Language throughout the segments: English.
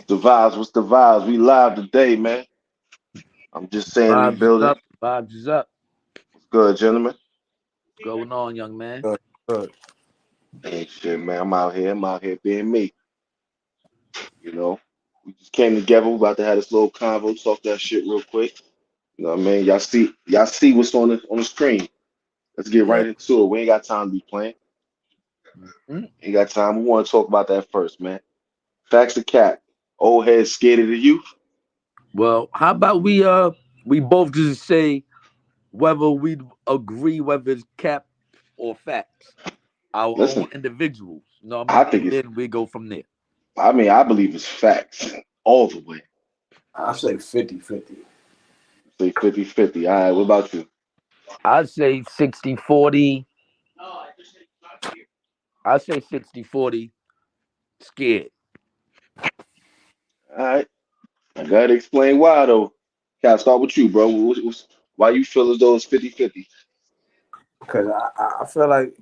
The vibes, what's the vibes? We live today, man. I'm just saying we Vibes is building. up. Vibes is up. What's good, gentlemen? What's going on, young man? Good, good. Ain't shit, man. I'm out here being me. You know, we just came together. We about to have this little convo, talk that shit real quick. You know what I mean? Y'all see what's on the screen. Let's get Yeah. right into it. We ain't got time to be playing. Mhm. Ain't got time. We want to talk about that first, man. Facts of cat. Old head scared of the youth. Well, how about we both just say whether we agree whether it's cap or facts, our Listen, own individuals. You know what I I mean? think And it's. then we go from there. I believe it's facts all the way. I say 50-50. Say 50-50. All right. What about you? I'd say 60-40. I'd say 60-40. Scared. All right. I gotta explain why though. Can I start with you, bro? Why you feel as though it's 50-50? Because I feel like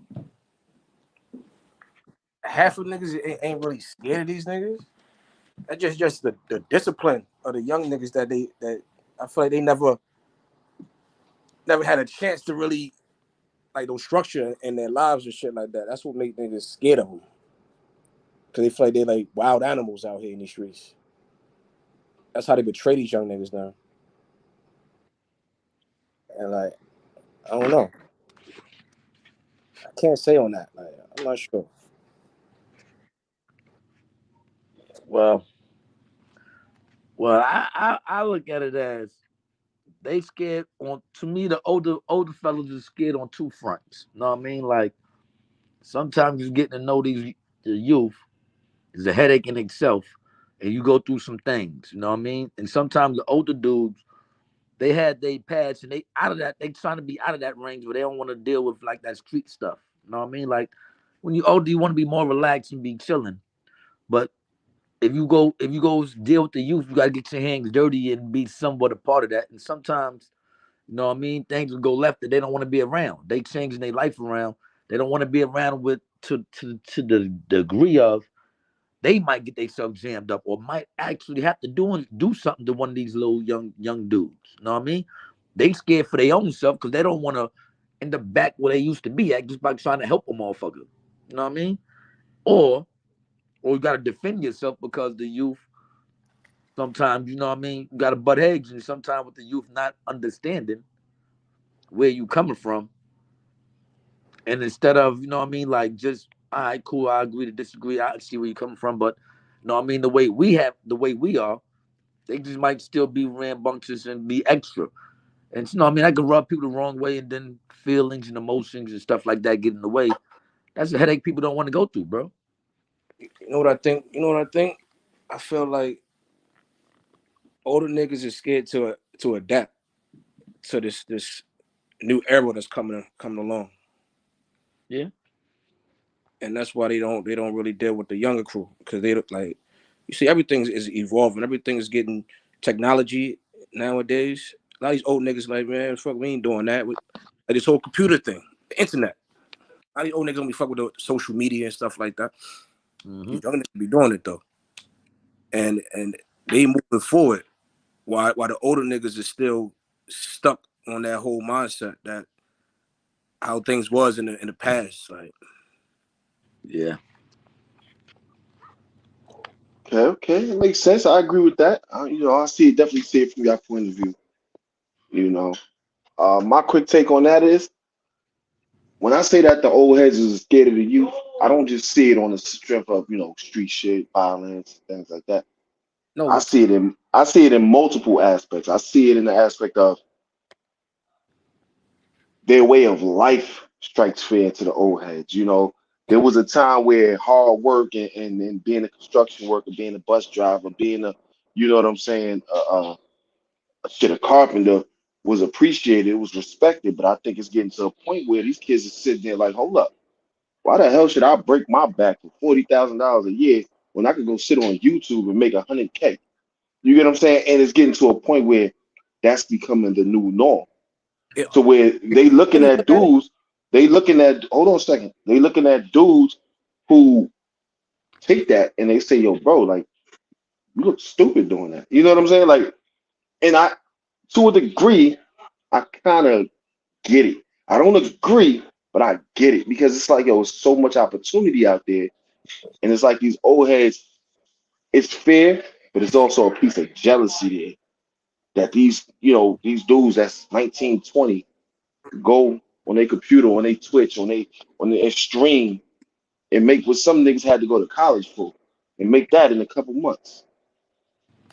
half of niggas ain't really scared of these niggas. That's just the discipline of the young niggas that I feel like they never had a chance to really like those structure in their lives and shit like that. That's what make niggas scared of them. Because they feel like they like wild animals out here in these streets. That's how they betray these young niggas now. And like, I don't know. I can't say on that. Like, I'm not sure. Well, I look at it as they scared on to me the older fellas are scared on two fronts. You know what I mean? Like sometimes you getting to know the youth is a headache in itself, and you go through some things. You know what I mean? And sometimes the older dudes they had they pads and they out of that they trying to be out of that range, but they don't want to deal with like that street stuff. You know what I mean? Like when you older, you want to be more relaxed and be chilling. But if you go deal with the youth, you gotta get your hands dirty and be somewhat a part of that. And sometimes you know what I mean? Things will go left that they don't want to be around. They changing their life around. They don't want to be around with to the degree of they might get themselves jammed up or might actually have to do something to one of these little young dudes. You know what I mean? They scared for their own self because they don't want to end up back where they used to be at just by trying to help a motherfucker. You know what I mean? Or or you gotta defend yourself because the youth sometimes, you know what I mean, you gotta butt heads and sometimes with the youth not understanding where you coming from. And instead of, you know what I mean, like just all right, cool, I agree to disagree, I see where you're coming from, but you know what I mean, the way we are, they just might still be rambunctious and be extra. And you know what I mean, I can rub people the wrong way and then feelings and emotions and stuff like that get in the way. That's a headache people don't want to go through, bro. You know what I think? You know what I think? I feel like older niggas is scared to adapt to this new era that's coming along, Yeah. and that's why they don't really deal with the younger crew because they look like you see everything is evolving, everything is getting technology nowadays. A lot of these old niggas like man, fuck, we ain't doing that with like this whole computer thing, the internet. A lot of these old niggas don't be fuck with the social media and stuff like that. Mm-hmm. These young niggas be doing it though, and they moving forward. While the older niggas is still stuck on that whole mindset that how things was in the past. Like Yeah. Okay, okay, it makes sense. I agree with that. I see it, definitely see it from your point of view. You know, my quick take on that is when I say that the old heads is scared of the youth, I don't just see it on the strength of street shit, violence, things like that. no, I see it in multiple aspects. I see it in the aspect of their way of life strikes fear to the old heads. There was a time where hard work and being a construction worker, being a bus driver, being you know what I'm saying, a carpenter was appreciated, it was respected. But I think it's getting to a point where these kids are sitting there like, hold up, why the hell should I break my back for $40,000 a year when I could go sit on YouTube and make 100K? You get what I'm saying? And it's getting to a point where that's becoming the new norm. it, To where they looking really at look at it. dudes, hold on a second, they looking at dudes who take that and they say, yo, bro, like You look stupid doing that. You know what I'm saying? Like, and I, to a degree, I kind of get it. I don't agree, but I get it because it's like, yo, so much opportunity out there. And it's like these old heads, it's fair, but it's also a piece of jealousy there that these, these dudes that's 19, 20 go on their computer, on their Twitch, on their stream and make what some niggas had to go to college for and make that in a couple months.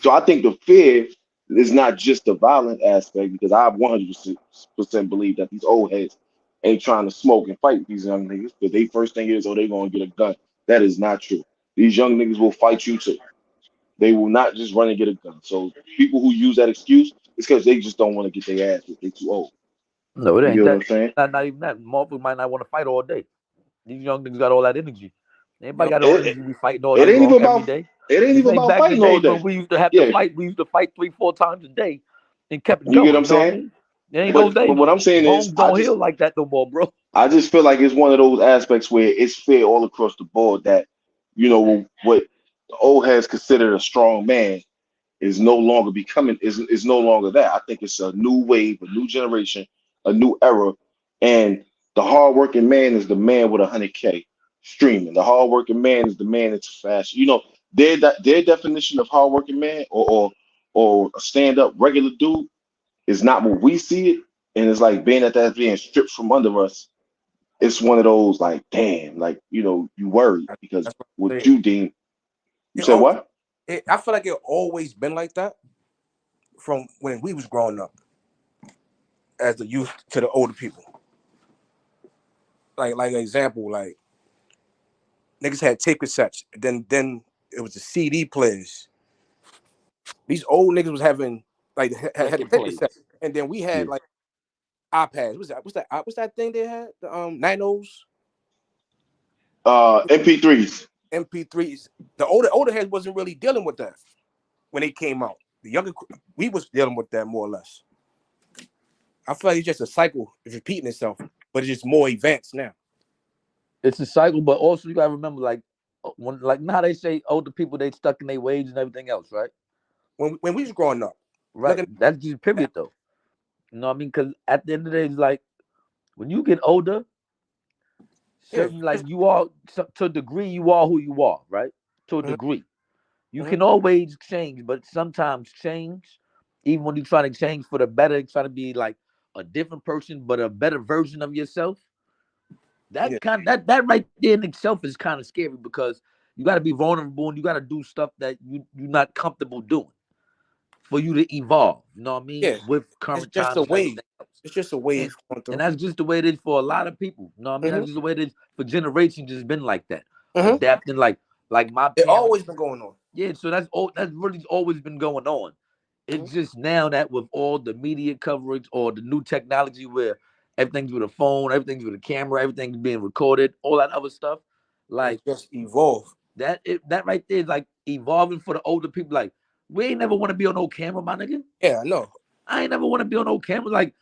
So I think the fear is not just the violent aspect because I 100% believe that these old heads ain't trying to smoke and fight these young niggas because they first thing is, oh, they gonna get a gun. That is not true. These young niggas will fight you too. They will not just run and get a gun. So people who use that excuse is because they just don't want to get their ass whipped. They too old. No, it You ain't get what that. I'm saying? Not even that. Motherfuckers might not want to fight all day. These young niggas got all that energy. Anybody Yep. got all It, energy to be fighting all it day ain't long even every about day? it ain't This even ain't about back in the fighting all days when day. we used to have to Yeah, fight. We used to fight 3, 4 times a day and kept it you get what going. I'm You know what I saying? mean? It ain't those But days. what I'm saying is, Bones don't heal like that no more, bro. I just feel like it's one of those aspects where it's fair all across the board that what the old has considered a strong man is no longer becoming is no longer that. I think it's a new wave, a new generation, a new era, and the hardworking man is the man with 100K streaming. The hardworking man is the man that's fast. Their definition of hardworking man or a stand up regular dude is not what we see it, and it's like being that that's being stripped from under us. It's one of those like, damn, like you worry because That's what I what say. you deem. You It, said al- what? I feel like it always been like that from when we was growing up as the youth to the older people. Like an example, like niggas had tape cassettes. Then it was the CD players. These old niggas was having like had the Record tape plays. cassette, and then we had Yeah. like iPads. What's that thing they had? The Nanos, MP3s. MP3s. The older heads wasn't really dealing with that when they came out. The younger we was dealing with that more or less. I feel like it's just a cycle, it's repeating itself, but it's just more advanced now. It's a cycle, but also you gotta remember, like when like now they say older people they stuck in their ways and everything else, right? When we was growing up, Right. looking That's just at period though. You know what I mean? Because at the end of the day, it's like when you get older, yeah, certain like you are to a degree you are who you are, right? To a mhm, degree. You mhm, can always change, but sometimes change, even when you try to change for the better, try to be like a different person, but a better version of yourself. yeah, That right there in itself is kind of scary because you got to be vulnerable and you got to do stuff that you're not comfortable doing for you to evolve. You know what I mean? yeah. With It's current just a times and wave. everything else. It's just a And wave going and through. that's just the way it is for a lot of people. You know what I mean? Hmm. That's just the way it is for generations. Just been like that, Hmm. adapting like my It parents. always been going on. Yeah, so that's really always been going on. Hmm. It's just now that with all the media coverage or the new technology where everything's with a phone, everything's with a camera, everything's being recorded, all that other stuff, like It's just evolved. that right there is like evolving for the older people. Like we ain't never want to be on no camera, my nigga. Yeah, I know. I ain't never want to be on no camera. Like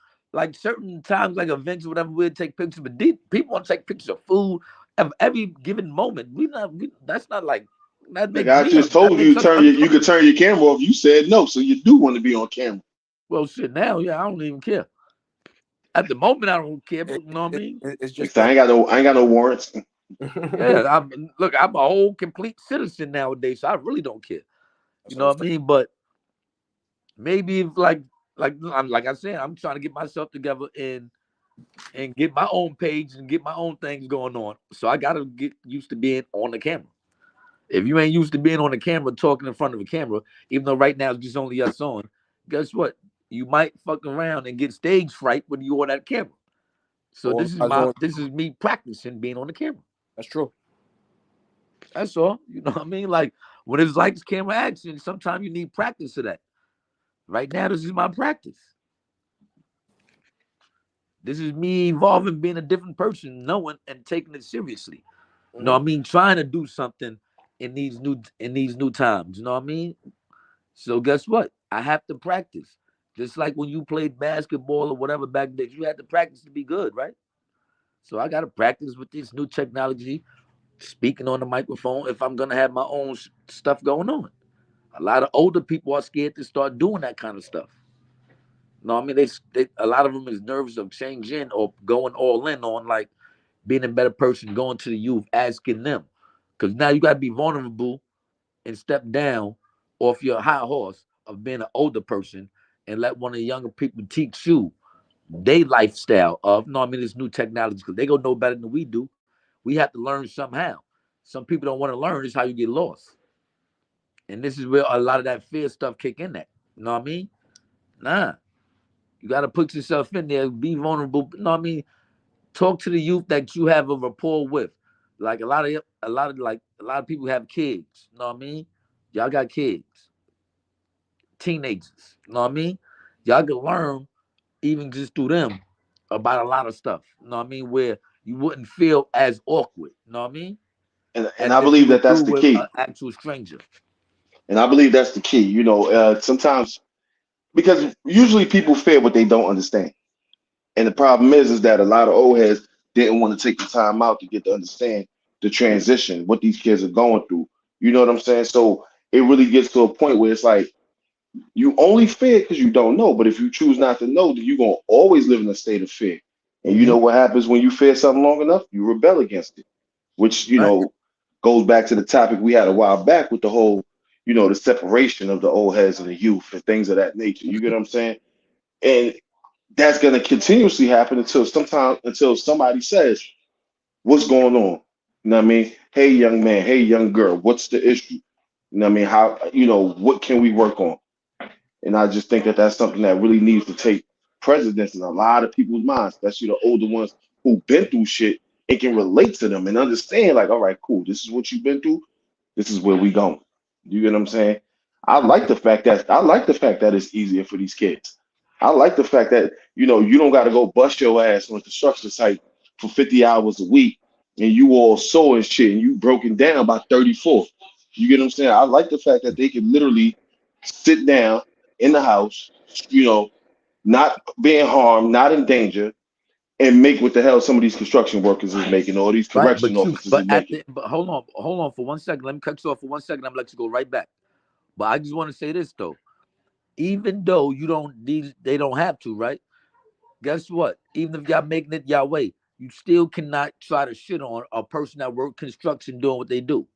certain times, like events or whatever, we'll take pictures. But people want to take pictures of food of every given moment. That's not like Like I just that told you, makes us you could uncomfortable. turn your camera off. You said no, so you do want to be on camera. Well, shit, now, yeah, I don't even care. At the moment, I don't care, but you know what I mean? It's Like just I that. ain't got no warrants. Yeah, I'm a whole complete citizen nowadays, so I really don't care. You That's know what what I mean? But maybe if like I said, I'm trying to get myself together and get my own page and get my own things going on. So I gotta get used to being on the camera. If you ain't used to being on the camera, talking in front of a camera, even though right now it's just only us on, guess what? You might fuck around and get stage fright when you on that camera. So all eyes on. this is me practicing being on the camera. That's true. That's all. You know what I mean? Like when it's lights, camera, action, sometimes you need practice for that. Right now, this is my practice. This is me evolving, being a different person, knowing and taking it seriously. You know Hmm. what I mean? Trying to do something in these new times. You know what I mean? So guess what? I have to practice. Just like when you played basketball or whatever back then, you had to practice to be good, right? So I got to practice with this new technology, speaking on the microphone if I'm gonna have my own stuff going on. A lot of older people are scared to start doing that kind of stuff. No, I mean they a lot of them is nervous of changing or going all in on like being a better person, going to the youth, asking them, because now you got to be vulnerable and step down off your high horse of being an older person and let one of the younger people teach you they lifestyle of no, I mean it's new technology because they gonna know better than we do. We have to learn somehow. Some people don't want to learn. This is how you get lost, and this is where a lot of that fear stuff kick in. At you know what I mean? Nah, you got to put yourself in there, be vulnerable. You know what I mean? Talk to the youth that you have a rapport with. Like a lot of people have kids. You know what I mean? Y'all got kids, teenagers. You know what I mean? Y'all can learn even just through them about a lot of stuff. You know what I mean? Where you wouldn't feel as awkward. You know what I mean? And As I if believe you that would do that's the with an key. actual stranger. And I believe that's the key. Sometimes because usually people fear what they don't understand. And the problem is that a lot of old heads didn't want to take the time out to get to understand the transition, what these kids are going through. You know what I'm saying? So it really gets to a point where it's like you only fear because you don't know. But if you choose not to know, then you're gonna always live in a state of fear. And you Mm-hmm. know what happens when you fear something long enough? You rebel against it, which Right. goes back to the topic we had a while back with the whole, the separation of the old heads and the youth and things of that nature. You get what I'm saying? And that's going to continuously happen until somebody says, what's going on? You know what I mean? Hey, young man, hey, young girl, what's the issue? You know what I mean? How, what can we work on? And I just think that that's something that really needs to take precedence in a lot of people's minds, especially the older ones who've been through shit and can relate to them and understand, like, all right, cool, this is what you've been through. This is where we going. You get what I'm saying? I like the fact that it's easier for these kids. I like the fact that you don't got to go bust your ass on a construction site for 50 hours a week and you all sewing shit and you broken down by 34. You get what I'm saying? I like the fact that they can literally sit down in the house, you know, not being harmed, not in danger, and make what the hell some of these construction workers is making, or these Right. correction officers is making. But hold on for 1 second. Let me cut you off for 1 second. I'm gonna let you go right back. But I just want to say this though. Even though you don't need they don't have to, right? Guess what? Even if y'all making it y'all way, you still cannot try to shit on a person that work construction doing what they do.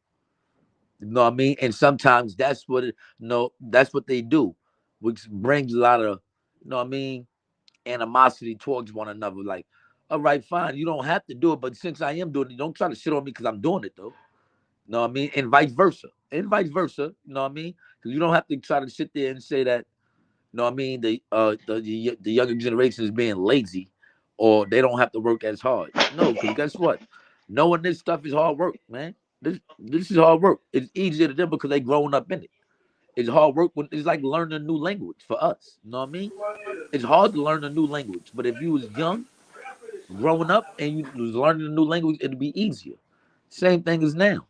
You know what I mean? And sometimes that's what it no, that's what they do, which brings a lot of, you know what I mean, animosity towards one another. Like, all right, fine, you don't have to do it, but since I am doing it, don't try to shit on me because I'm doing it though. You know what I mean? And vice versa. And vice versa. You know what I mean? Because you don't have to try to sit there and say that, you know what I mean, the younger generation is being lazy or they don't have to work as hard. No, because guess what? Knowing this stuff is hard work, man. This is hard work. It's easier to them because they grown up in it. It's hard work when it's like learning a new language for us. You know what I mean? It's hard to learn a new language. But if you was young, growing up, and you was learning a new language, it'd be easier. Same thing as now.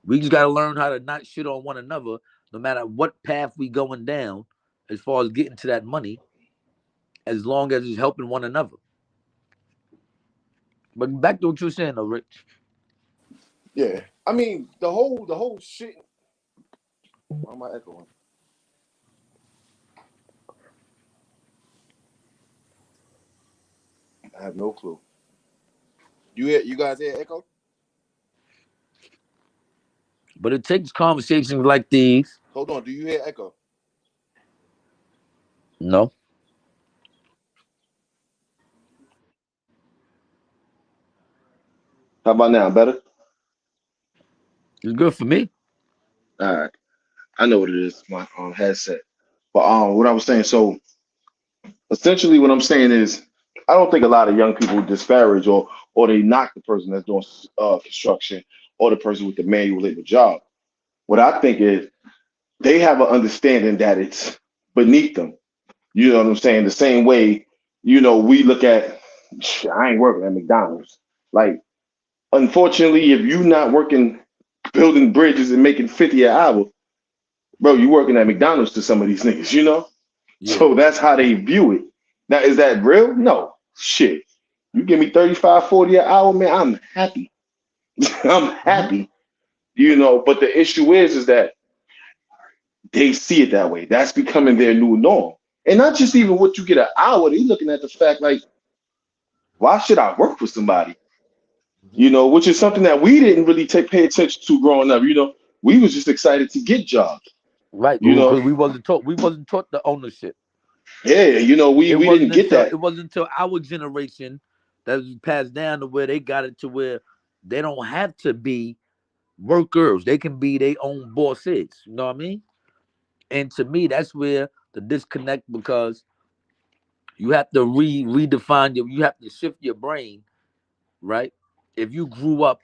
We just gotta learn how to not shit on one another, no matter what path we going down, as far as getting to that money, as long as it's helping one another. But back to what you were saying though, Rich. Yeah, I mean the whole shit. Why am I echoing? I have no clue. You guys hear echo? But it takes conversations like these. Hold on. Do you hear echo? No, How about now? Better. it's good for me. All right. I know what it is. My headset. But what I was saying. So essentially, what I'm saying is, I don't think a lot of young people disparage or they knock the person that's doing construction or the person with the manual labor job. What I think is they have an understanding that it's beneath them. You know what I'm saying? The same way, we look at, I ain't working at McDonald's. Like, unfortunately, if you're not working building bridges and making 50 an hour, bro, you working at McDonald's to some of these niggas, you know? Yeah. So that's how they view it. Now, is that real? No. Shit. You give me 35, 40 an hour, man, I'm happy. I'm Hmm. happy. But the issue is that they see it that way. That's becoming their new norm. And not just even what you get an hour, they looking at the fact like, why should I work for somebody? Mhm. You know, which is something that we didn't really pay attention to growing up. You know, we was just excited to get jobs. Right, You know, because we wasn't taught the ownership. yeah, you know, It we didn't wasn't get until that. it wasn't until our generation that was passed down to where they got it to where they don't have to be workers. They can be their own bosses. You know what I mean? And to me, that's where the disconnect, because you have to redefine you have to shift your brain, right? If you grew up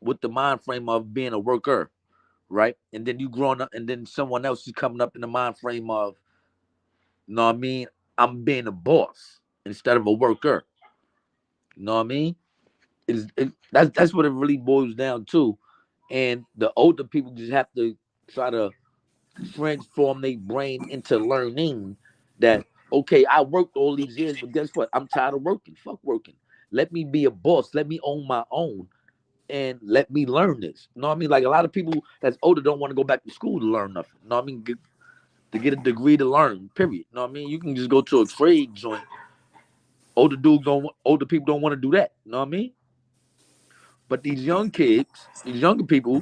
with the mind frame of being a worker, right? And then you growing up and then someone else is coming up in the mind frame of, you know what I mean, I'm being a boss instead of a worker. You know what I mean? That's what it really boils down to. And the older people just have to try to transform their brain into learning that, okay, I worked all these years, but guess what? I'm tired of working. Fuck working. Let me be a boss. Let me own my own and let me learn this. You know what I mean? Like a lot of people that's older don't want to go back to school to learn nothing. You know what I mean? To get a degree to learn, period. You know what I mean? You can just go to a trade joint. Older people don't want to do that. You know what I mean? But these young kids, these younger people,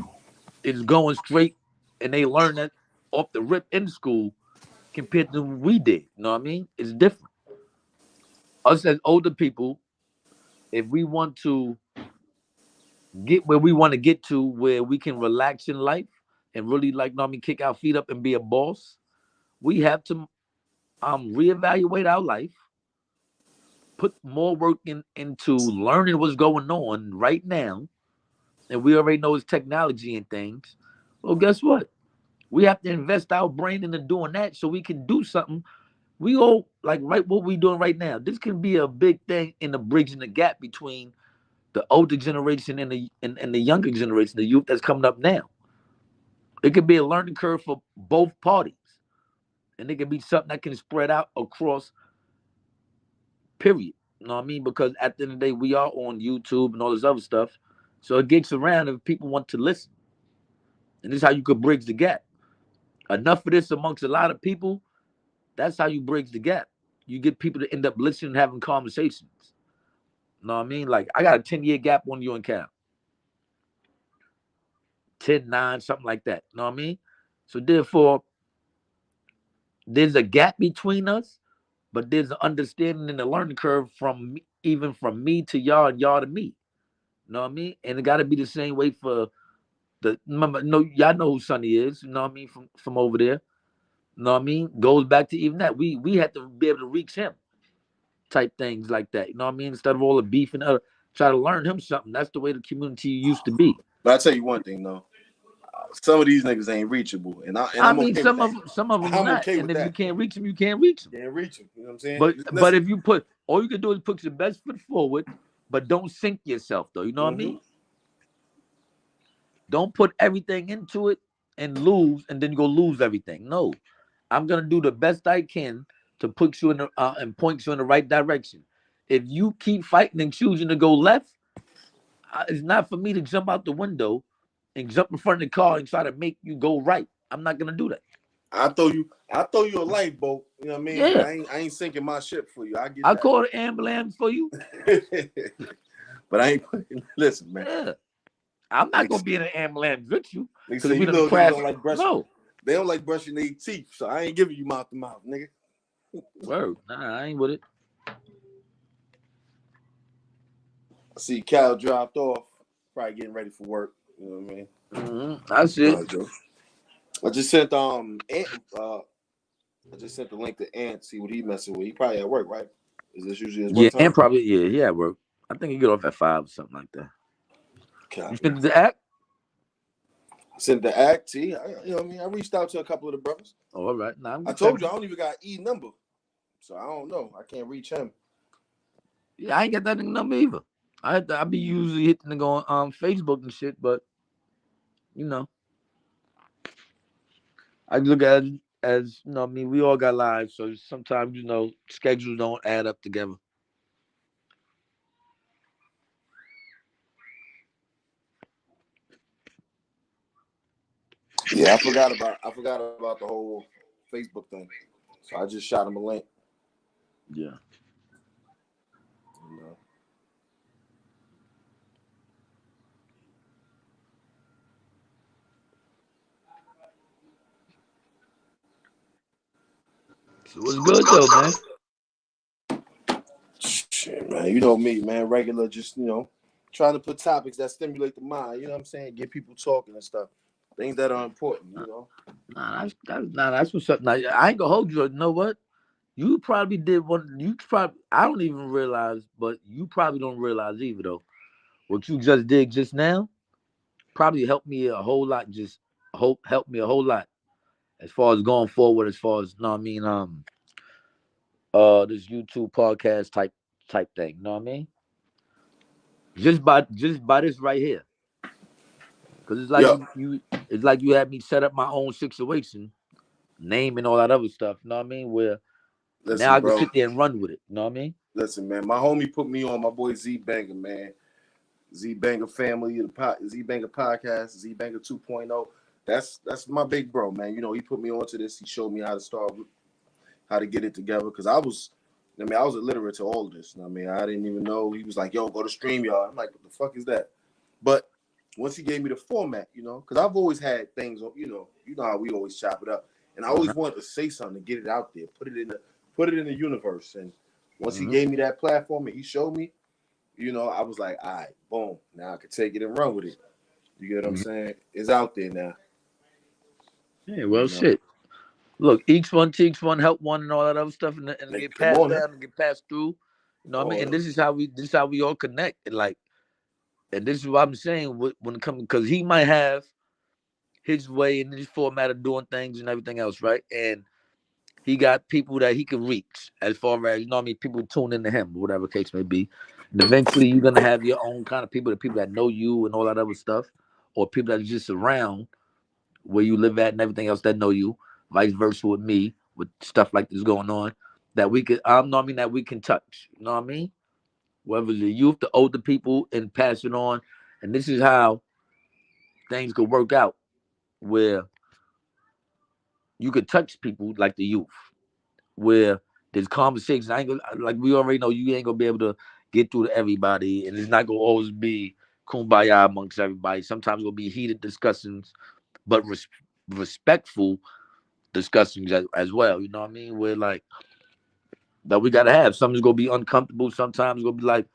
is going straight and they learn that off the rip in school compared to what we did. You know what I mean? It's different. Us as older people, if we want to get where we want to get to, where we can relax in life and really, like, you know what I mean, kick our feet up and be a boss, we have to reevaluate our life, put more work into learning what's going on right now, and we already know it's technology and things. Well, guess what? We have to invest our brain into doing that so we can do something. We all like right what we doing right now. This can be a big thing in the bridging the gap between the older generation and the younger generation, the youth that's coming up now. It could be a learning curve for both parties, and it could be something that can spread out across. Period. You know what I mean? Because at the end of the day, we are on YouTube and all this other stuff, so it gets around if people want to listen, and this is how you could bridge the gap. Enough of this amongst a lot of people. That's how you bridge the gap. You get people to end up listening and having conversations. You know what I mean? Like, I got a 10-year gap on you and Cal. 10-9, something like that. You know what I mean? So therefore, there's a gap between us, but there's an understanding and a learning curve from me, even from me to y'all and y'all to me. You know what I mean? And it got to be the same way for the. Remember, no, y'all know who Sonny is. You know what I mean? From over there. You know what I mean? Goes back to even that. We had to be able to reach him, type things like that. You know what I mean? Instead of all the beef and try to learn him something. That's the way the community used to be. But I tell you one thing though, some of these niggas ain't reachable, and I I'm mean, okay with some that. of some of them I'm not, okay and with if you that. can't reach them, you can't reach them. Can't reach them. You know what I'm saying? But Listen. if you put all you can do is put your best foot forward, but don't sink yourself though. You know what I Mm-hmm. mean? Don't put everything into it and lose, and then you go lose everything. No, I'm gonna do the best I can to put you in the and point you in the right direction. If you keep fighting and choosing to go left, it's not for me to jump out the window and jump in front of the car and try to make you go right. I'm not gonna do that. I throw you a lifeboat. You know what I mean? But Yeah, I ain't sinking my ship for you. I get I call the ambulance for you. that. But I ain't. Listen, man. Yeah, I'm not gonna Niggas, be in an ambulance with you niggas because say if we you don't little niggas crash. don't like brushing. No, They don't like brushing their teeth, so I ain't giving you mouth to mouth, nigga. word. Nah, I ain't with it. I see Cal dropped off, probably getting ready for work. You know what I mean? That's All it. right, Joe. I just sent I just sent the link to Ant. See what he messing with. He probably at work, right? Is this usually his Yeah, work time? and probably yeah, work. I think you get off at 5 or something like that. You Copy. sent the act? Sent the act. See, you know what I mean? I reached out to a couple of the brothers. Oh, all right. Nah, I'm I gonna told text you I you. don't even got E number, so I don't know. I can't reach him. Yeah, I ain't got that number either. I be usually hitting to go on Facebook and shit, but you know, I look at it as you know. I mean, we all got lives, so sometimes schedules don't add up together. Yeah, I forgot about the whole Facebook thing. So I just shot him a link. Yeah. You know. So what's good though, man? Shit, man. You know me, man. Regular, just trying to put topics that stimulate the mind. You know what I'm saying? Get people talking and stuff. Things that are important. You know. That's what's up. Now I ain't gonna hold you. You know what? You probably did one. You probably I don't even realize, but you probably don't realize either though. What you just did just now probably helped me a whole lot. Just helped me a whole lot as far as going forward. As far as no, I mean this YouTube podcast type thing. You know what I mean? Just by this right here, because it's like Yeah. you it's like you had me set up my own situation, name and all that other stuff. You know what I mean? Where now Listen, I can bro. sit there and run with it. You know what I mean? Listen, man. My homie put me on. My boy Z Banger, man. Z Banger family, Z Banger podcast, Z Banger 2.0. That's my big bro, man. You know, he put me onto this. He showed me how to start, how to get it together. Because I was illiterate to all of this. I mean, I didn't even know. He was like, "Yo, go to StreamYard." I'm like, "What the fuck is that?" But once he gave me the format, because I've always had things, you know how we always chop it up, and I always Uh-huh. wanted to say something, to get it out there, put it in the universe. And once he Hmm. gave me that platform and he showed me, I was like, all right, boom. Now I can take it and run with it. You get what I'm Hmm. saying? It's out there now. Yeah, well, You know, shit. Look, each one teach one, help one, and all that other stuff, and get Come passed on now. down and get passed through. You know what I mean? Oh, And this is how we all connect. And this is what I'm saying when it comes because he might have his way and his format of doing things and everything else, right? And he got people that he can reach as far as what I mean, people tune into him, whatever case may be. And eventually you're gonna have your own kind of people, the people that know you and all that other stuff, or people that are just around where you live at and everything else that know you, vice versa with me, with stuff like this going on, that we could know what I mean, that we can touch. You know what I mean? Whether the youth, the older people, and pass it on. And this is how things could work out where you could touch people like the youth, where there's conversations. I ain't gonna, like we already know you ain't gonna be able to get through to everybody, and it's not gonna always be kumbaya amongst everybody. Sometimes it'll be heated discussions, but respectful discussions as well. You know what I mean? Where like that we gotta have. Something's gonna be uncomfortable. Sometimes it's gonna be like,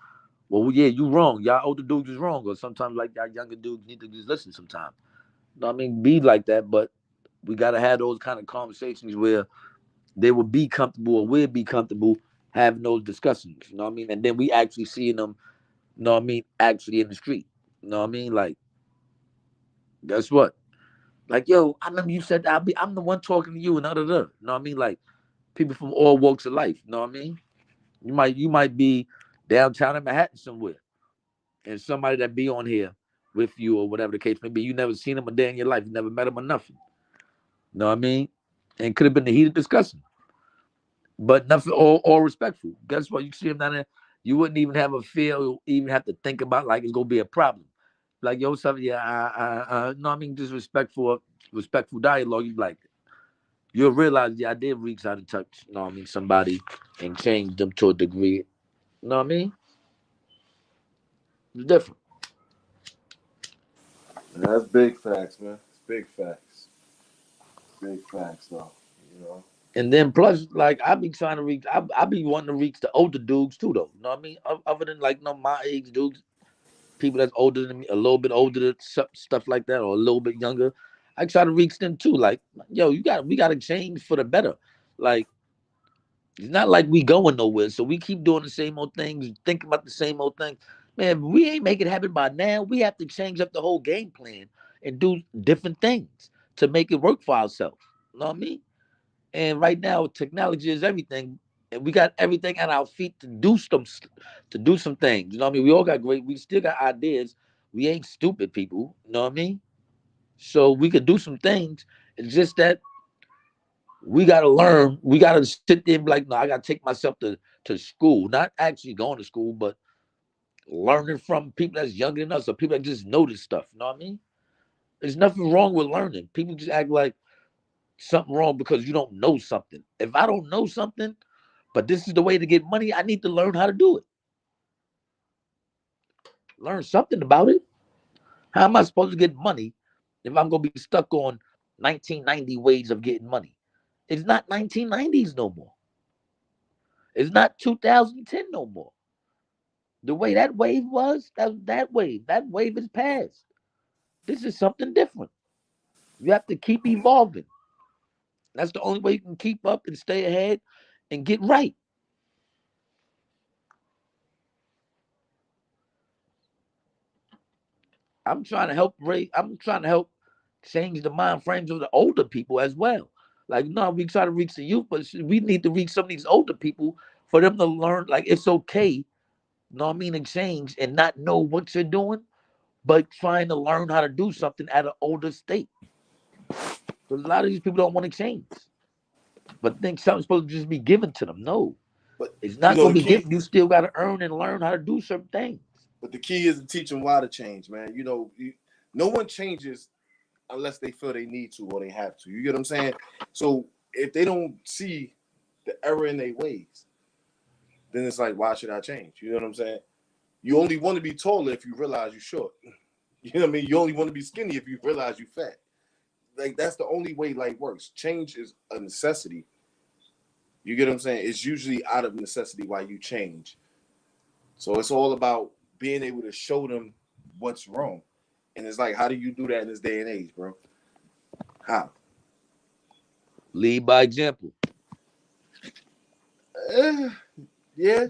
well, yeah, you wrong. Y'all older dudes is wrong, or sometimes like y'all younger dudes need to just listen. Sometimes, you know what I mean? Be like that, but we gotta have those kind of conversations where they will be comfortable or we'll be comfortable having those discussions. You know what I mean? And then we actually seeing them. You know what I mean? Actually in the street. You know what I mean? Like, guess what? Like, yo, I remember you said I'm the one talking to you and other. You know what I mean? Like people from all walks of life. You know what I mean? You might be downtown in Manhattan somewhere, and somebody that be on here with you or whatever the case may be, you never seen him a day in your life, you never met him or nothing. You know what I mean? And could have been a heated discussion, but nothing all respectful. Guess what? You see him down there, you wouldn't even have a feel, even have to think about like it's gonna be a problem. Like yo, something, yeah, no, I mean just respectful dialogue. You like you'll realize, yeah, I did reach out and touch, you know what I mean, somebody and change them to a degree. You know what I mean? It's different. that's big facts, man. It's big facts. Big facts, though. You know. And then plus, like I be trying to reach, I be wanting to reach the older dudes too, though. You know what I mean? Other than like, my age dudes, people that's older than me, a little bit older, stuff like that, or a little bit younger. I try to reach them too. Like, yo, we got to change for the better. Like, it's not like we going nowhere, so we keep doing the same old things, thinking about the same old things. Man, if we ain't make it happen by now, we have to change up the whole game plan and do different things to make it work for ourselves. You know what I mean? And right now, technology is everything, and we got everything at our feet to do some things. You know what I mean? We all got great. We still got ideas. We ain't stupid people. You know what I mean? So we could do some things. It's just that we gotta learn. We gotta sit there and be like, no, I gotta take myself to school, not actually going to school, but learning from people that's younger than us or people that just know this stuff. You know what I mean? There's nothing wrong with learning. People just act like something wrong because you don't know something. If I don't know something, but this is the way to get money, I need to learn how to do it. Learn something about it. How am I supposed to get money if I'm gonna be stuck on 1990 ways of getting money? It's not 1990s no more. It's not 2010 no more. The way that wave was, that wave. That wave is past. This is something different. You have to keep evolving. That's the only way you can keep up and stay ahead and get right. I'm trying to help change the mind frames of the older people as well. Like, no, we try to reach the youth, but we need to reach some of these older people for them to learn, like, it's okay, you know what I mean, exchange and not know what you're doing, but trying to learn how to do something at an older state. Because a lot of these people don't want to change, but think something's supposed to just be given to them. No, But it's you not know going the to be key. given. You still got to earn and learn how to do certain things. But the key is to teach them why to change, man. No one changes unless they feel they need to or they have to. You get what I'm saying? So if they don't see the error in their ways, then it's like, why should I change? You know what I'm saying? You only want to be taller if you realize you're short. You know what I mean? You only want to be skinny if you realize you're fat. Like, that's the only way life works. Change is a necessity. You get what I'm saying? It's usually out of necessity why you change. So it's all about being able to show them what's wrong. And it's like, how do you do that in this day and age, bro? How? Lead by example. Yeah.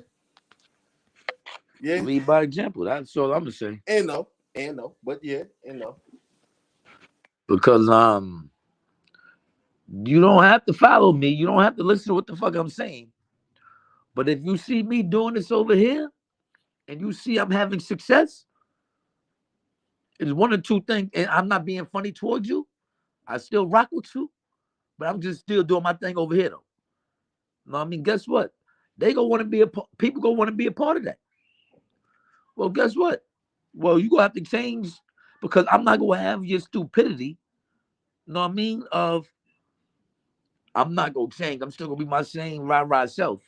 Yeah. Lead by example. That's all I'm gonna say. And no. But yeah, and no. Because you don't have to follow me. You don't have to listen to what the fuck I'm saying. But if you see me doing this over here and you see I'm having success, it's one or two things. And I'm not being funny towards you. I still rock with you, but I'm just still doing my thing over here though. You know what I mean? Guess what? They gonna want to be people gonna want to be a part of that. Well, guess what? Well, you gonna have to change because I'm not gonna have your stupidity. You know what I mean? I'm not gonna change. I'm still gonna be my same rah self.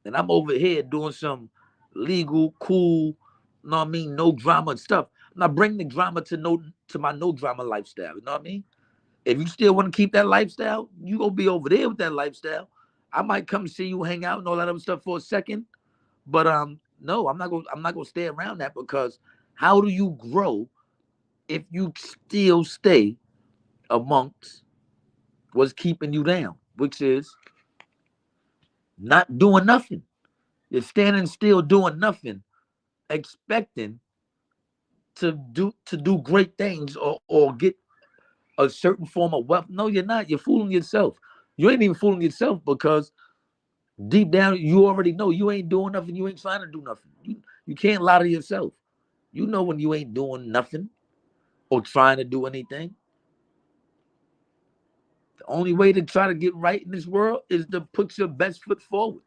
And I'm over here doing some legal, cool, you know what I mean, no drama stuff. I'm not bringing the drama to my no drama lifestyle. You know what I mean? If you still want to keep that lifestyle, you gonna be over there with that lifestyle. I might come see you, hang out, and all that other stuff for a second. But no, I'm not gonna stay around that because how do you grow if you still stay amongst what's keeping you down, which is not doing nothing. You're standing still doing nothing, expecting to do great things or get a certain form of wealth. No, you're not. You're fooling yourself. You ain't even fooling yourself because deep down you already know you ain't doing nothing. You ain't trying to do nothing. You can't lie to yourself. You know when you ain't doing nothing or trying to do anything. The only way to try to get right in this world is to put your best foot forward.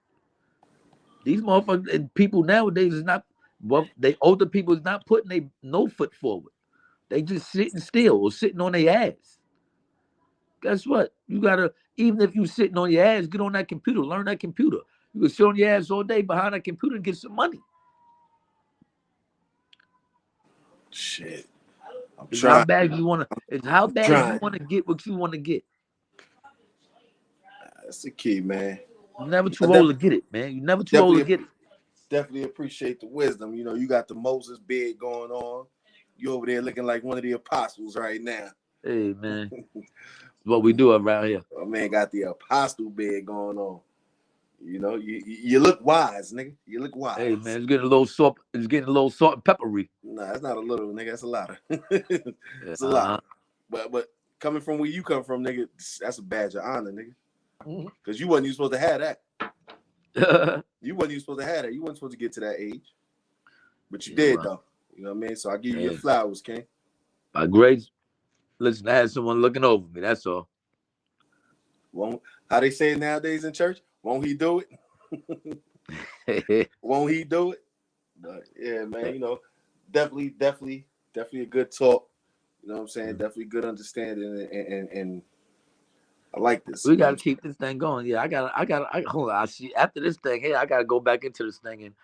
These motherfuckers and people nowadays is not well, they older people is not putting they no foot forward. They just sitting still or sitting on their ass. Guess what? You gotta, even if you sitting on your ass, get on that computer, learn that computer. You can sit on your ass all day behind that computer and get some money. Shit. It's how bad you wanna. It's how bad you Trying. wanna get what you wanna get. That's the key, man. You're never I too old to get it, man. You're never too old to get it. definitely appreciate the wisdom. You know, you got the Moses beard going on. You over there looking like one of the apostles right now. Hey, man. What we do around here. My man got the apostle beard going on. You know, you look wise, nigga. You look wise. Hey, man, it's getting a little salt. It's getting a little salt and peppery. Nah, it's not a little, nigga. That's a lot. It's a lot. But coming from where you come from, nigga, that's a badge of honor, nigga. Because you wasn't even supposed to have that. You wasn't even supposed to have that. You wasn't supposed to get to that age. But you did, though. You know what I mean? So I give you your flowers, King. By grace, listen, I had someone looking over me. That's all. How they say it nowadays in church? Won't he do it? Won't he do it? But yeah, man, you know, definitely a good talk. You know what I'm saying? Definitely good understanding, and I like this. We You know gotta what keep this thing going. Yeah, hold on. I see after this thing, hey, I gotta go back into this thing and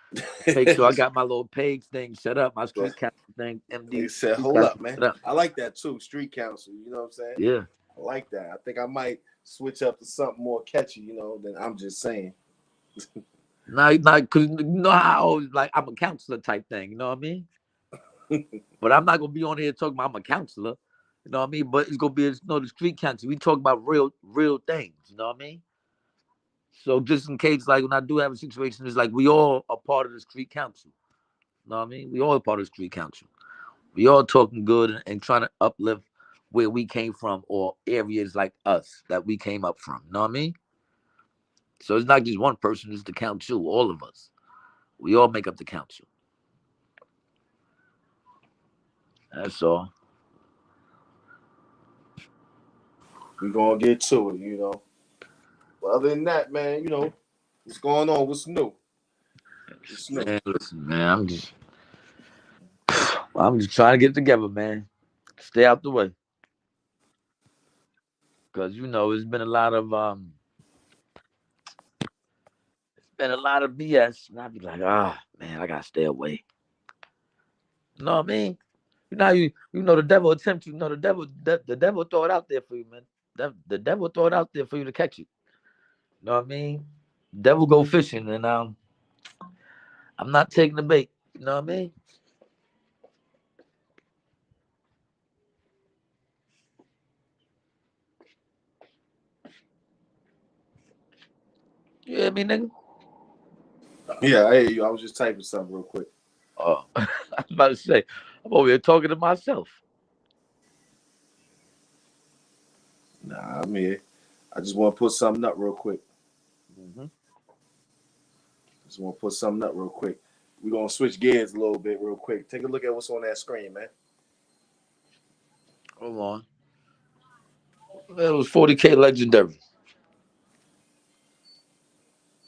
make sure I I'm saying? got my little page thing set up, my But street council thing, they MD said, street hold up, council man. set up. I like that too. Street council. You know what I'm saying? Yeah. I like that. I think I might switch up to something more catchy, than I'm just saying. Cause you know how I always like I'm a counselor type thing, you know what I mean? But I'm not gonna be on here talking about I'm a counselor, you know what I mean? But it's gonna be the street council. We talk about real things, you know what I mean? So just in case, like when I do have a situation, it's like we all are part of the street council. You know what I mean? We all part of the street council. We all talking good and trying to uplift where we came from or areas like us that we came up from. You know what I mean? So it's not just one person, it's the council, all of us. We all make up the council. That's all. We're gonna get to it. But other than that, man, what's going on? What's new? What's new? Man, listen, man, I'm just trying to get it together, man. Stay out the way. Cause it's been a lot of BS. And I'd be like, man, I gotta stay away. You know what I mean? The devil attempts. The devil throw it out there for you, man. The devil throw it out there for you to catch it. You know what I mean? Devil go fishing, and I'm not taking the bait. You know what I mean? You hear me, nigga? Yeah, I hear you. I was just typing something real quick. Oh, I was about to say, I'm over here talking to myself. Nah, I'm here. I just want to put something up real quick. Mm-hmm. We're gonna switch gears a little bit real quick. Take a look at what's on that screen, man. Hold on. It was 40K legendary.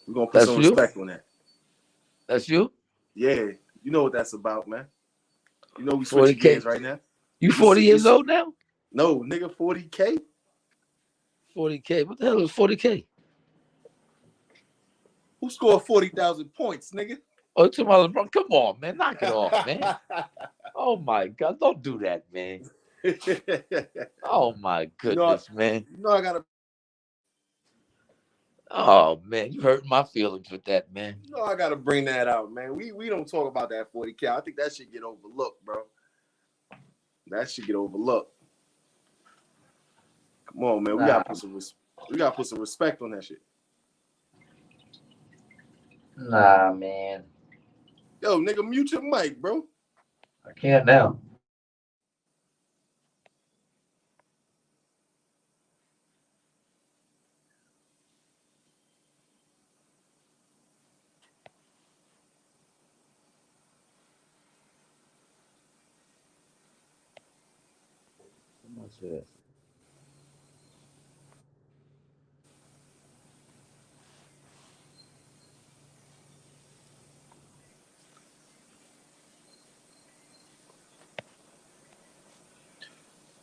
We're gonna put That's some you? respect on that. That's you? Yeah, you know what that's about, man. We switching 40K. gears right now. You 40 years old now? No, nigga, 40K. 40K. What the hell is 40K? Who scored 40,000 points, nigga? Oh, tomorrow, bro. Come on, man. Knock it off, man. Oh my God. Don't do that, man. Oh my goodness, man. I gotta. Oh man, you hurt my feelings with that, man. I gotta bring that out, man. We don't talk about that 40K. I think that should get overlooked, bro. That should get overlooked. Come on, man. We gotta put some respect on that shit. Nah, man. Yo, nigga, mute your mic, bro. I can't now. What's this?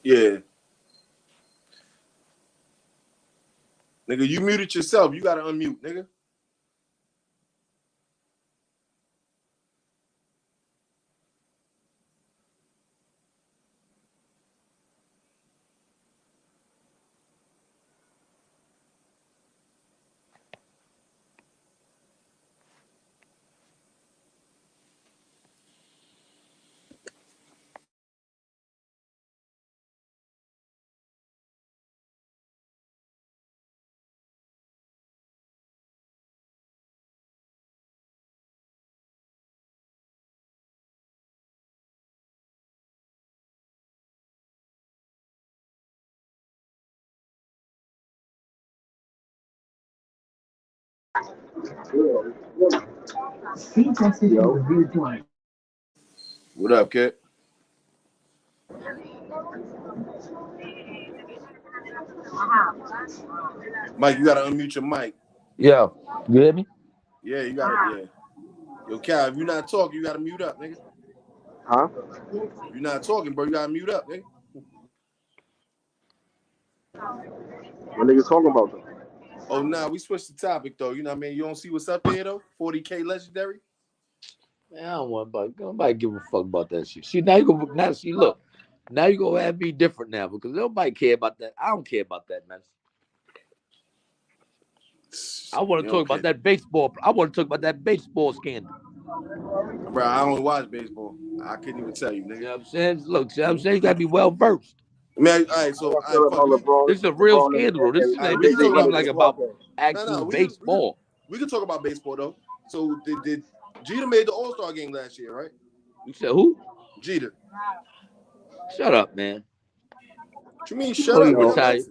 Yeah. Nigga, you muted yourself. You gotta unmute, nigga. What up, kid? Mike, you gotta unmute your mic. Yeah, you hear me? Yeah, you gotta. Yeah. Yo, Cal, if you're not talking, you gotta mute up, nigga. Huh? If you're not talking, bro, you gotta mute up, nigga. What niggas talking about though? Oh, nah, we switched the topic though. You know what I mean? You don't see what's up there though? 40K legendary. Man, I don't want nobody give a fuck about that shit. See, now you go now. See, look, now you gonna have to be different now because nobody care about that. I don't care about that, man. I want to talk about that baseball. I want to talk about that baseball scandal. Bro, I don't watch baseball. I couldn't even tell you, nigga. You know what I'm saying? Look, see what I'm saying? You gotta be well versed. Man, all right, so How y'all feel about LeBron? This is a real LeBron scandal. This and ain't JJ even running like this about podcast. actual we baseball. we can talk about baseball though. So did Jeter made the All-Star game last year, right? You said who? Jeter. Shut up, man. What you mean? You Shut know up. he Nigga, retired.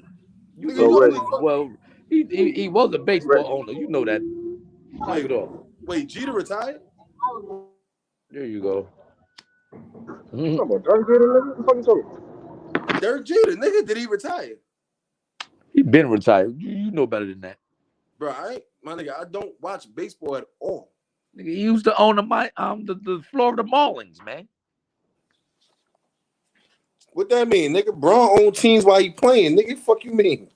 You nigga, know you Reggie. only fuck. well, he was a baseball owner. You know that. Knock it off. Wait, Jeter retired? There you go. Come on, Derek Jeter, nigga. What the fuck you talking about? Derek Jeter, nigga, did he retire? He been retired. You know better than that. Bro, my nigga, I don't watch baseball at all. Nigga, he used to own the Florida Marlins, man. What that mean, nigga? Braun own teams while he playing, nigga. Fuck you mean?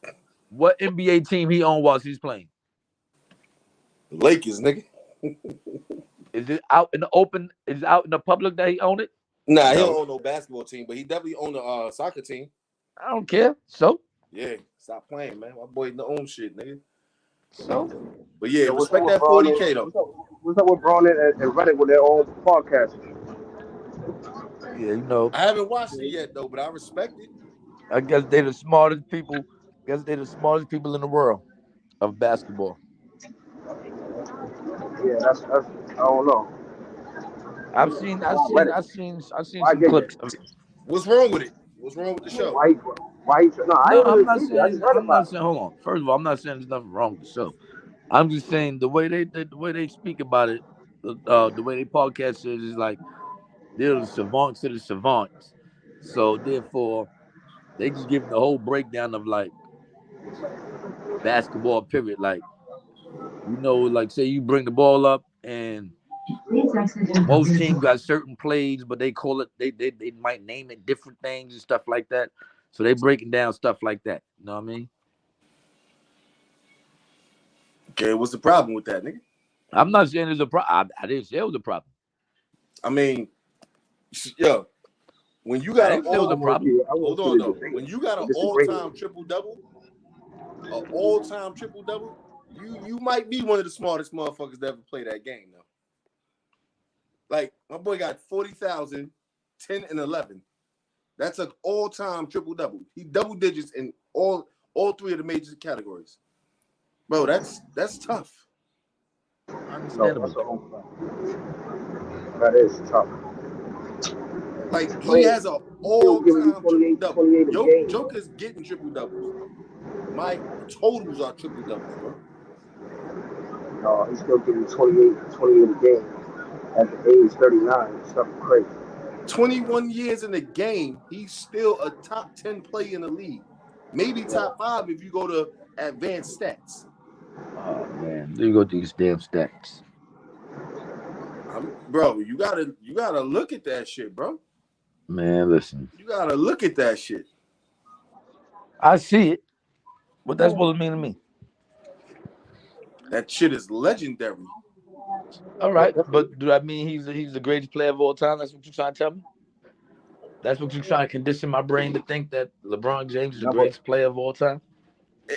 What NBA team he owned while he's playing? Lakers, nigga. Is it out in the open? Is it out in the public that he owned it? Nah, No. he don't own no basketball team, but he definitely own a soccer team. I don't care. So Yeah, stop playing, man. My boy don't own shit, nigga. So, but yeah, what's respect up that with Braun 40K though. What's up with Braun and Reddit with their own podcast? yeah, you know, I haven't watched it yet though, but I respect it. I guess they're the smartest people. I guess they're the smartest people in the world of basketball. Yeah, that's I don't know. I've seen Why some get clips. What's wrong with it? What's wrong with the show? Why? No, I'm not saying. I just read I'm about not saying. Hold on. First of all, I'm not saying there's nothing wrong with the show. I'm just saying the way they speak about it, the way they podcast it is like they're the savants to the savants. So therefore, they just give the whole breakdown of like basketball period. Like, you know, like say you bring the ball up and most teams got certain plays, but they call it they might name it different things and stuff like that. So they breaking down stuff like that. You know what I mean? Okay, what's the problem with that, nigga? I'm not saying there's a problem. I didn't say it was a problem. I mean, yo, when you got an hold on though. When you got an all-time triple-double, you might be one of the smartest motherfuckers that ever play that game though. Like, my boy got 40,000, 10 and 11. That's an all-time triple-double. He double digits in all three of the major categories. Bro, that's tough. Understandable. That is tough. Like, he has an all-time triple-double. Joker's getting triple-doubles. My totals are triple-doubles, bro. No, he's still getting 28 a game at the age 39. Something crazy. 21 years in the game, he's still a top 10 player in the league. Maybe top 5 if you go to advanced stats. Oh man, there you go these damn stats. Bro, you gotta look at that shit, bro. Man, listen. You gotta look at that shit. I see it. What that's supposed to mean to me? That shit is legendary. All right, but do that mean he's the greatest player of all time? That's what you're trying to tell me? That's what you're trying to condition my brain to think that LeBron James is the greatest player of all time?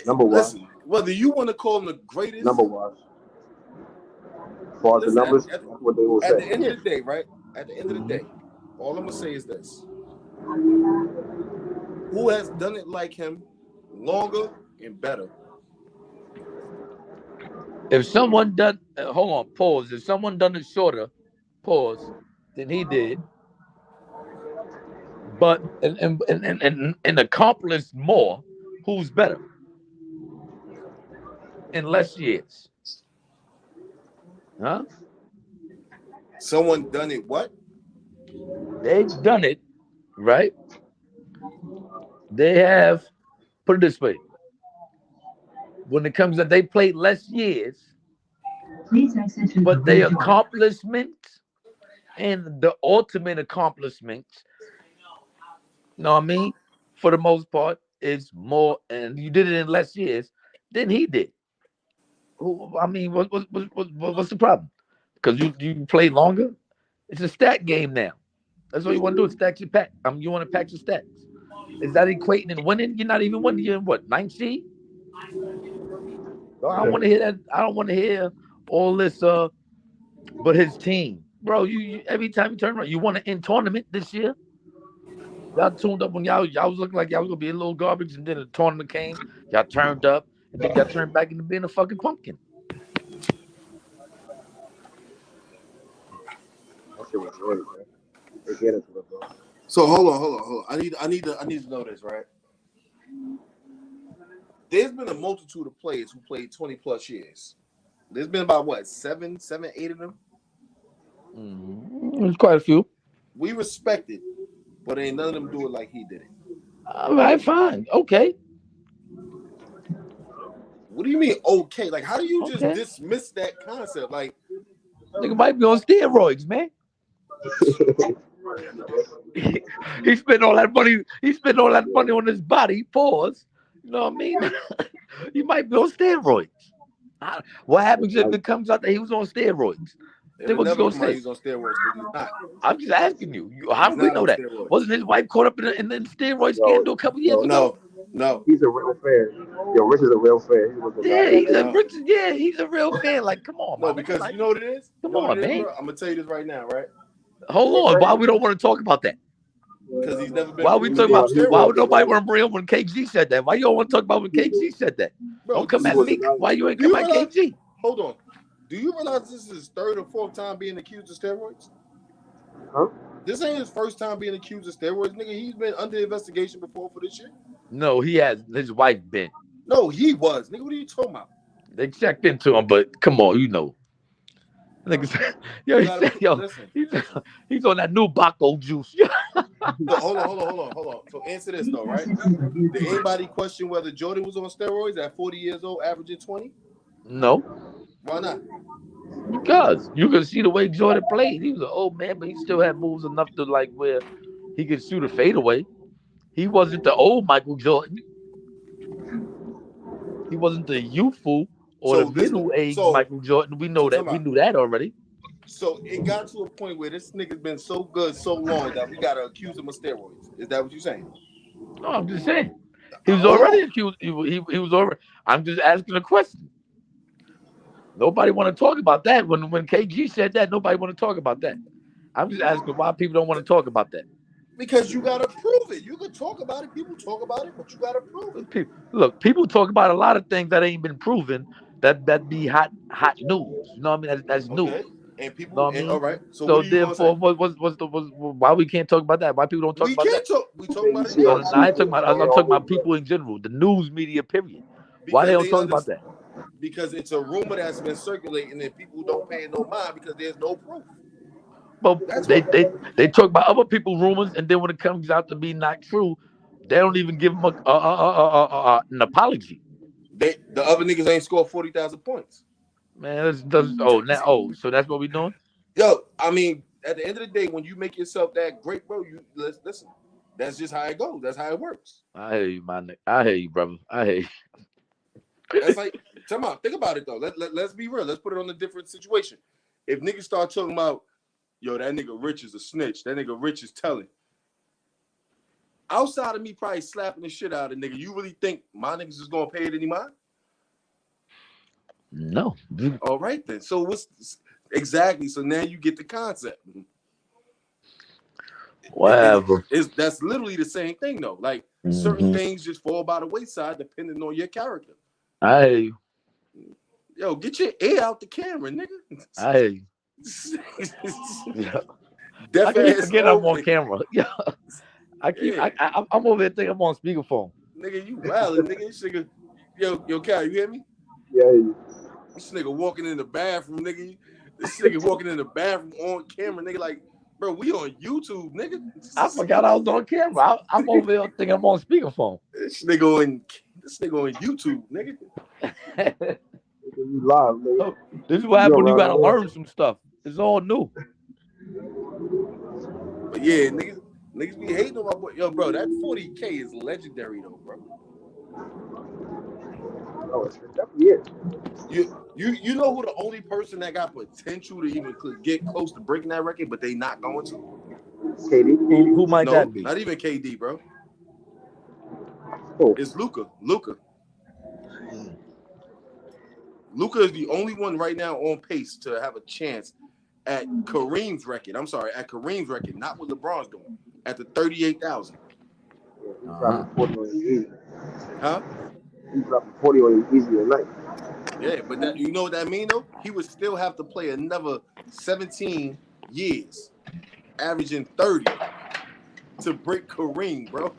Number one. Listen, whether you want to call him the greatest. Number one. As far as the numbers, that's what they will say. At the end of the day, right? At the end of the day, all I'm going to say is this. Who has done it like him longer and better? If someone done, hold on, pause. If someone done it shorter, pause, than he did, but and accomplished more, who's better? In less years. Huh? Someone done it what? They've done it, right? They have, put it this way, when it comes that they played less years, but their accomplishments and the ultimate accomplishments, you know what I mean? For the most part, is more, and you did it in less years than he did. I mean, what's the problem? Because you play longer. It's a stat game now. That's all you want to do is stack your pack. You want to pack your stats. Is that equating and winning? You're not even winning. You're in what, 9th seed? So I don't want to hear that. I don't want to hear all this. But his team, bro. You every time you turn around, you want to end tournament this year. Y'all tuned up when y'all was looking like y'all was gonna be a little garbage, and then the tournament came. Y'all turned up, and then y'all turned back into being a fucking pumpkin. That shit was great, man. They get into it, bro. So hold on. I need to know this, right? There's been a multitude of players who played 20 plus years. There's been about what, 7, 8 of them? There's quite a few. We respect it, but ain't none of them do it like he did it. All right, fine, okay. What do you mean, okay? Like, how do you just dismiss that concept? Like, nigga might be on steroids, man. He spent all that money. He spent all that money on his body. Pause. You know what I mean? He might be on steroids. What happens if it comes out that he was on steroids? Then what you gonna say? He's on steroids, but he's not. I'm just asking you. How do we know that? Steroids. Wasn't his wife caught up in the steroid scandal a couple years ago? No. He's a real fan. Yo, Rich is a real fan. He's a real fan. Like, come on, man. No, because you know what it is? Come on, man. I'm gonna tell you this right now, right? Hold on. Why we don't want to talk about that? Because he's never been. Why we talking about? Why would nobody want to bring up when KG said that? Why you don't want to talk about when KG said that? Bro, don't come at me. Why you ain't come at KG? Hold on. Do you realize this is his 3rd or 4th time being accused of steroids? Huh? This ain't his first time being accused of steroids, nigga. He's been under investigation before for this shit. No, he has. His wife been. No, he was. Nigga, what are you talking about? They checked into him, but come on, you know. Niggas, he's on that new Baco juice. So, hold on. So answer this though, right? Did anybody question whether Jordan was on steroids at 40 years old, averaging 20? No. Why not? Because you can see the way Jordan played. He was an old man, but he still had moves enough to like where he could shoot a fadeaway. He wasn't the old Michael Jordan. He wasn't the youthful or the middle-aged Michael Jordan. We know that. We knew that already. So it got to a point where this nigga's been so good so long that we gotta accuse him of steroids. Is that what you're saying? No, I'm just saying. He was already accused. He was already. I'm just asking a question. Nobody want to talk about that. When KG said that, nobody want to talk about that. I'm just asking why people don't want to talk about that. Because you gotta prove it. You can talk about it. People talk about it, but you gotta prove it. People talk about a lot of things that ain't been proven. That be hot news. You know what I mean? That's news. And people, know what I mean? All right. So therefore, why we can't talk about that? Why people don't talk about that? We talk about it. No, I ain't talking about. I'm talking about people in general, the news media. Period. Why they don't talk about that? Because it's a rumor that's been circulating and people don't pay no mind because there's no proof. But they talk about other people's rumors, and then when it comes out to be not true, they don't even give them an apology. The other niggas ain't scored 40,000 points. Man, so that's what we doing? Yo, I mean, at the end of the day, when you make yourself that great, bro, listen. That's just how it goes. That's how it works. I hear you, my nigga. I hear you, brother. I hear you. That's like, come on, think about it though. Let's be real. Let's put it on a different situation. If niggas start talking about, yo, that nigga Rich is a snitch. That nigga Rich is telling. Outside of me probably slapping the shit out of nigga, you really think my niggas is gonna pay it any mind? No. All right then. So what's exactly? So now you get the concept. Whatever. That's literally the same thing though. Like certain things just fall by the wayside depending on your character. I hear you. Yo, get your ear out the camera, nigga. I hear you. Yeah. I keep forgetting I'm on camera. Yeah. I'm over here thinking I'm on speakerphone. Nigga, you wild, nigga. This nigga, yo, Cal, you hear me? Yeah. This nigga walking in the bathroom, nigga. This nigga walking in the bathroom on camera, nigga. Like, bro, we on YouTube, nigga. I forgot I was on camera. I'm over here thinking I'm on speakerphone. This nigga on YouTube, nigga. You live, nigga. This is what happens when you gotta learn some stuff. It's all new. But yeah, niggas Niggas be hating on my boy. Yo, bro, that 40K is legendary though, bro. Oh, it definitely is. You know who the only person that got potential to even get close to breaking that record, but they not going to? KD. Who might No, that be? not even KD, bro. Oh, It's Luka. Luka is the only one right now on pace to have a chance at Kareem's record. I'm sorry, at Kareem's record, not what LeBron's doing. At the 38,000. yeah, he's dropping 40 on you easy. Huh? He's dropping 40 on you easy tonight. Yeah, but that, you know what that mean though? He would still have to play another 17 years, averaging 30 to break Kareem, bro.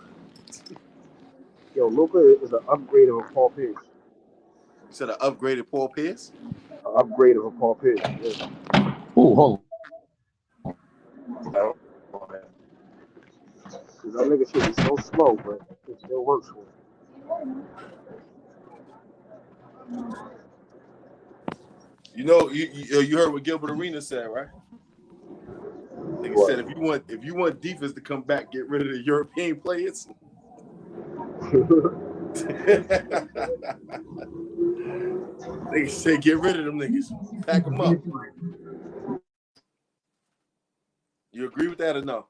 Yo, Luka is an upgrade of a Paul Pierce. You said an upgraded Paul Pierce? An upgrade of a Paul Pierce. Yeah. Ooh, hold on. Because that nigga shit is so slow, but it still works for him. You know, you heard what Gilbert Arenas said, right? Nigga said if you want defense to come back, get rid of the European players. Nigga said get rid of them niggas, pack them up. You agree with that or no?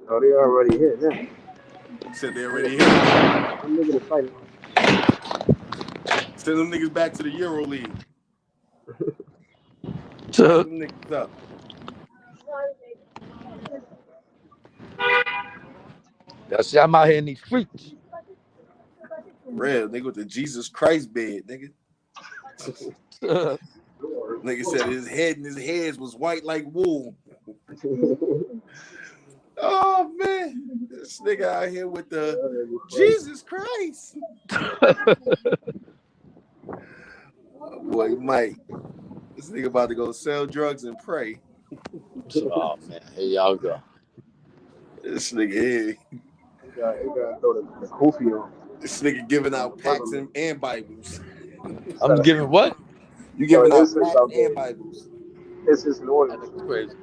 Oh, they already hit now. You said they already hit. Them niggas are fighting. Send them niggas back to the Euro League. So, Them niggas up. see, I'm out here in these streets. Red, nigga with the Jesus Christ bed, nigga. Nigga said his head and his hairs was white like wool. Oh man, this nigga out here with the Jesus Christ. Oh, boy, Mike. This nigga about to go sell drugs and pray. Oh man, here y'all go. This nigga here. He gotta throw the kofi on. This nigga giving out packs and Bibles. I'm giving what? You giving out Innocence packs out there. and Bibles. It's just noise. That's crazy.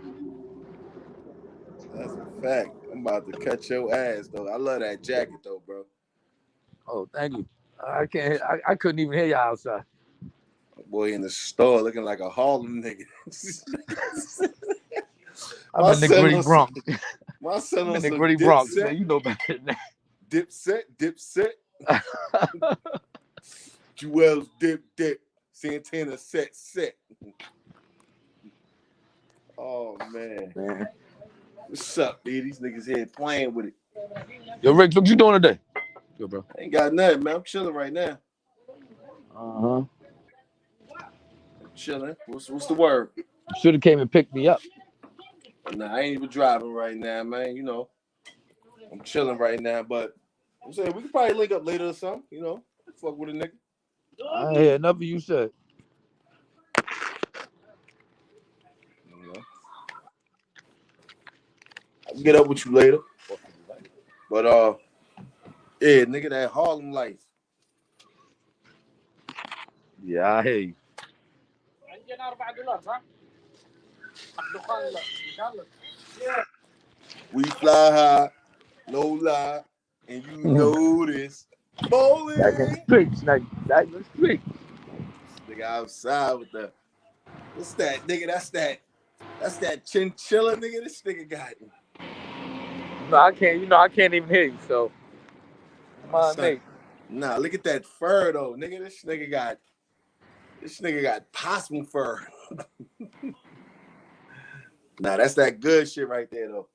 That's a fact. I'm about to cut your ass though. I love that jacket though, bro. Oh, thank you. I can't. I couldn't even hear you outside. Boy in the store looking like a Harlem nigga. I'm in the gritty Bronx. My son I'm on in the some gritty Bronx, man. You know better than that. Dipset. Jewels dip. Santana set. Oh man. What's up, dude? These niggas here playing with it. Yo, Rick, what you doing today? Yo, bro. I ain't got nothing, man. I'm chilling right now. Uh-huh. Chilling. What's the word? You should have came and picked me up. Nah, I ain't even driving right now, man. You know, I'm chilling right now, but I'm saying we could probably link up later or something. You know, fuck with a nigga. I ain't hear nothing you said. You know, I'll get up with you later. But yeah, nigga, that Harlem life. Yeah, I hear you. We fly high, no lie, and you know this. Bowling. Back in the streets, back in the streets. Nigga outside with the what's that, nigga? That's that chinchilla, nigga. This nigga got. No, I can't. You know, I can't even hear you. So, come on, mate. Nah, look at that fur though, nigga. This nigga got possum fur. Nah, that's that good shit right there though.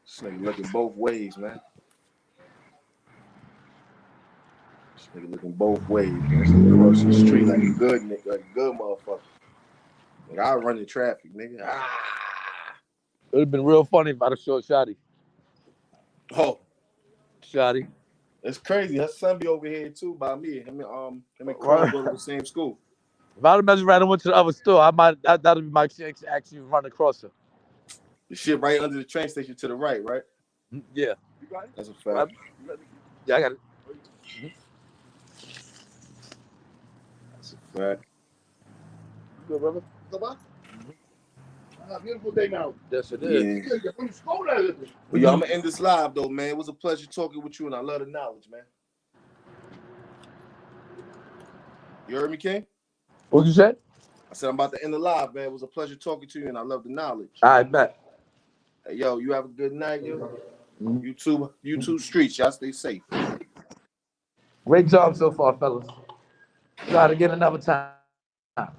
This nigga looking both ways, man. This nigga looking both ways, man. This nigga across the street like a good nigga, like a good motherfucker. Like I run in traffic, nigga. It would have been real funny if I'd have shot Shotty. Oh, Shotty. it's crazy. Her son be over here too by me. Him and Carl go to the same school. If I'd have messed around and went to the other store, that'd be my chance to actually run across her. The shit right under the train station to the right, right? Yeah. That's a fact. Yeah, I got it. Right. Good, brother. Beautiful day now. Yes, it Yeah. is. But yo, I'm gonna end this live though, man. It was a pleasure talking with you, and I love the knowledge, man. You heard me, King? What you said? I said I'm about to end the live, man. It was a pleasure talking to you, and I love the knowledge. I bet. Hey, yo, you have a good night, yo. You too, streets. Y'all stay safe. Great job so far, fellas. Try to get another time.